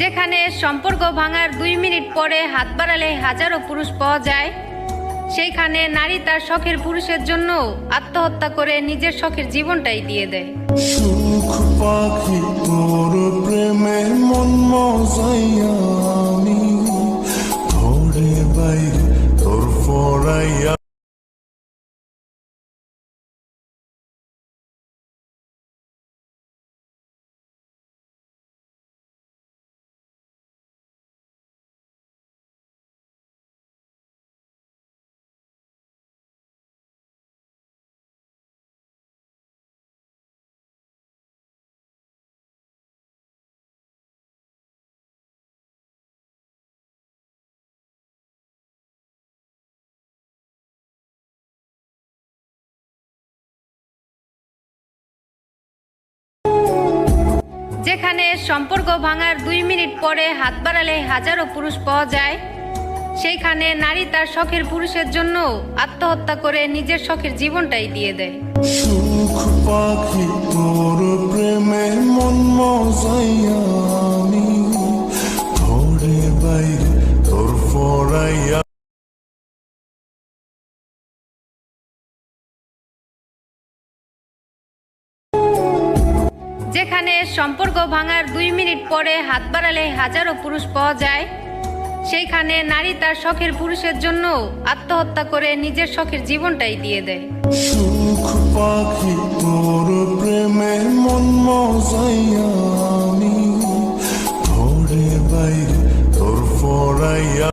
যেখানে সম্পর্ক ভাঙার 2 মিনিট পরে হাত বাড়ালে হাজারো পুরুষ পাওয়া যায়, সেইখানে নারী তার শখের পুরুষের জন্য আত্মহত্যা করে নিজের শখের জীবনটাই দিয়ে দেয়। সুখ পাখি তোর প্রেমে মন মজাইয়া আমি ঘরে বাইরে তোর ফরাইয়া। যেখানে সম্পর্ক ভাঙার 2 মিনিট পরে হাত বাড়ালে হাজারো পুরুষ পাওয়া যায়, সেইখানে নারী তার শখের পুরুষের জন্য আত্মহত্যা করে নিজের শখের জীবনটাই দিয়ে দেয়। সুখ পাখি তোর প্রেমে মন মজাইয়া আমি ঘরে বাইরে তোর ফরাইয়া। যেখানে সম্পর্ক ভাঙার 2 মিনিট পরে হাত বাড়ালে হাজারো পুরুষ পাওয়া যায়, সেইখানে নারী তার শখের পুরুষের জন্য আত্মহত্যা করে নিজের শখের জীবনটাই দিয়ে দেয়। সুখ পাখি তোর প্রেমে মন মজাইয়া আমি ঘরে বাইরে তোর ফরাইয়া।